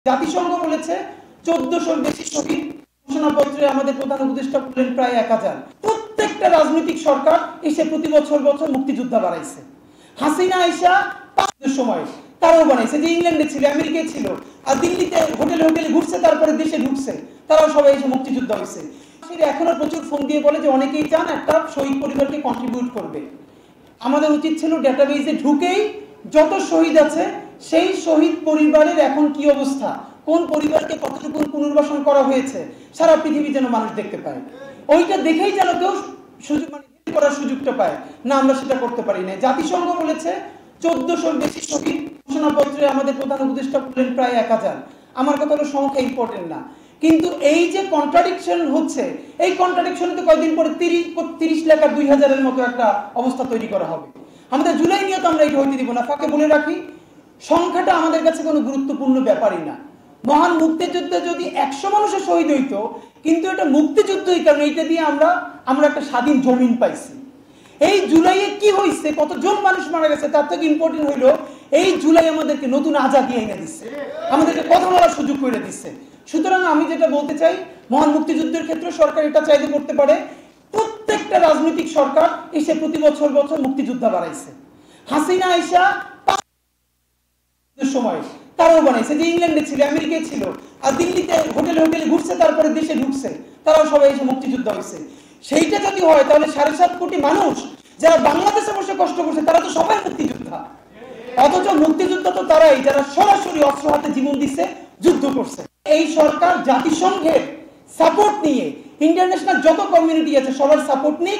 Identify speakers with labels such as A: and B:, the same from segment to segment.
A: জাতিসংঘ বলেছে 1400-র বেশি শহীদ, ঘোষণাপত্রে আমাদের প্রধান উপদেষ্টা বললেন প্রায় 1000। প্রত্যেকটা রাজনৈতিক সরকার এসে প্রতি বছর মুক্তিযোদ্ধা বাড়াইছে। হাসিনা আইসা 5 সময় তারাও বানাইছে, যে ইংল্যান্ডে ছিল, আমেরিকায় ছিল, আর দিল্লিতে হোটেলে ঘুরছে, তারপরে দেশে ঢুকছে, তারাও সবাই এসে মুক্তিযোদ্ধা হয়েছে। এখনো প্রচুর ফোন দিয়ে বলে যে অনেকেই চান একটা শহীদ পরিবারকে কন্ট্রিবিউট করবে। আমাদের উচিত ছিল ডেটাবেজে ঢুকেই যত শহীদ আছে সেই শহীদ পরিবারের এখন কি অবস্থা, কোন পরিবারকে কতটুকু পুনর্বাসন করা হয়েছে, সারা পৃথিবী যেন মানুষ দেখতে পায়। ওইটা দেখেই যেন কেউ করার সুযোগটা পায় না, আমরা সেটা করতে পারি না। জাতিসংঘ বলেছে 1400-র বেশি শহীদ, ঘোষণাপত্রে আমাদের প্রধান উপদেষ্টা বললেন প্রায় 1000। আমার কথা হলো সংখ্যা ইম্পর্টেন্ট না, কিন্তু এই যে কন্ট্রাডিকশন হচ্ছে, এই কন্ট্রাডিকশনে তো কয়েকদিন পরে 30 লাখ আর 2000-এর মতো একটা অবস্থা তৈরি করা হবে। আমাদের জুলাই নিয়ে তো আমরা এটা হইতে দিব না। ফাঁকে বলে রাখি, সংখ্যাটা আমাদের কাছে কোনো গুরুত্বপূর্ণ ব্যাপারই না। মহান মুক্তিযুদ্ধে যদি 100 মানুষের শহীদ হইতো, কিন্তু এটা মুক্তিযুদ্ধই, কারণ এইটা দিয়ে আমরা একটা স্বাধীন জমিন পাইছি। এই জুলাইয়ে কি হয়েছে, কতজন মানুষ মারা গেছে, তার থেকে ইম্পর্টেন্ট হইলো এই জুলাই আমাদেরকে নতুন আজাদি এনে দিচ্ছে, আমাদেরকে কথা বলার সুযোগ করে দিচ্ছে। সুতরাং আমি যেটা বলতে চাই, মহান মুক্তিযুদ্ধের ক্ষেত্রে সরকার এটা চাইতে করতে পারে, প্রত্যেকটা রাজনৈতিক সরকার এসে প্রতি বছর মুক্তিযোদ্ধা বাড়াইছে। হাসিনা আইসা 5 সময় তারাও বানাইছে, যে ইংল্যান্ডে ছিল, আমেরিকায় ছিল, আর দিল্লিতে হোটেলে ঘুরছে, তারপরে দেশে ঢুকছে, তারাও সবাই এসে মুক্তিযোদ্ধা হয়েছে। সেইটা যদি হয় তাহলে 7.5 কোটি মানুষ যারা বাংলাদেশে বসে কষ্ট করছে তারা তো সবাই মুক্তিযোদ্ধা। অথচ মুক্তিযোদ্ধা তো তারাই যারা সরাসরি অস্ত্র হাতে জীবন দিচ্ছে, যুদ্ধ করছে। এই সরকার জাতিসংঘের সাপোর্ট নিয়ে, ইন্টারন্যাশনাল যত কমিউনিটি আছে সবার সাপোর্ট নিয়ে,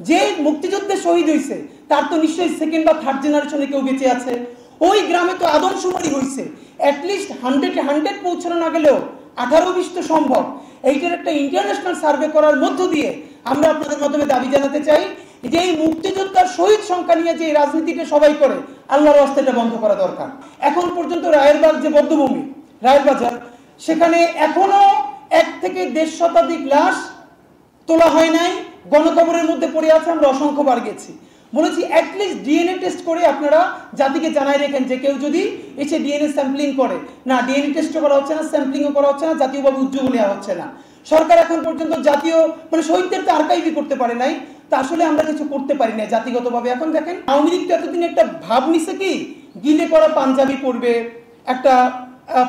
A: যে মুক্তিযুদ্ধে শহীদ হয়েছে তার তো নিশ্চয়ই সেকেন্ড বা থার্ড জেনারেশনে কেউ বেঁচে আছে। ওই গ্রামে তো আদমশুমারি হয়েছে, অ্যাটলিস্ট 100 পৌঁছানো না গেলেও 18-20 তো সম্ভব। এইটার একটা ইন্টারন্যাশনাল সার্ভে করার মধ্য দিয়ে আমরা আপনাদের মাধ্যমে দাবি জানাতে চাই যে এই মুক্তিযোদ্ধার শহীদ সংখ্যা নিয়ে যে রাজনীতিটা সবাই করে, আল্লাহর রাস্তায় এটা বন্ধ করা দরকার। এখন পর্যন্ত রায়েরবাগ যে বদ্ধভূমি, রায়ের বাজার, সেখানে এখনো 1 থেকে 1.5 শতাধিক লাশ তোলা হয় নাই, গণকবরের মধ্যে পড়ে আছে। আমরা অসংখ্যবার গেছি, বলেছি অ্যাটলিস্ট ডিএনএ টেস্ট করে আপনারা জাতিকে জানাই রেখেন যে কেউ যদি এসে ডিএনএ স্যাম্পলিং করে। না, ডিএনএ টেস্টও করা হচ্ছে না, স্যাম্পলিংও করা হচ্ছে না, জাতীয়ভাবে উদ্যোগ নেওয়া হচ্ছে না। সরকার এখন পর্যন্ত জাতীয় শহীদদের তো আর্কাইভই করতে পারে নাই, তা আসলে আমরা কিছু করতে পারি না জাতিগতভাবে। এখন দেখেন, আওয়ামী লীগ তো এতদিন একটা ভাব নিছে কি, গিলে করা পাঞ্জাবি পরবে, একটা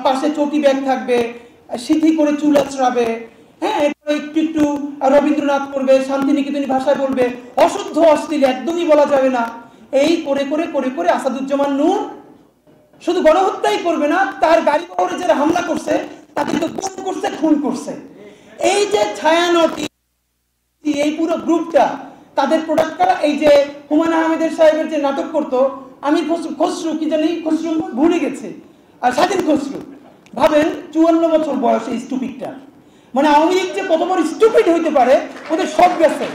A: পাশে চটি ব্যাগ থাকবে, সিথি করে চুল আঁচড়াবে, হ্যাঁ, একটু রবীন্দ্রনাথ করবে, শান্তিনিকেতনী ভাষায় বলবে, অশুদ্ধ অশ্লীল একদমই বলা যাবে না। এই করে আসাদুজ্জামান নূর শুধু গণহত্যাই করবে না, তার গাড়ি বহরে যারা হামলা করছে তাকে তো খুন করছে। এই যে ছায়ানটি, এই পুরো গ্রুপটা, তাদের প্রোডাক্ট করা। এই যে হুমায়ুন আহমেদের সাহেবের যে নাটক করতো, আমি খসরু কি জানি, খসরু ভুলে গেছে, আর স্বাধীন খসরু, ভাবেন 54 বছর বয়সে স্টুপিডটা। আওয়ামী লীগ যে কত বড় স্টুপিড হইতে পারে, ওদের সব গেছে।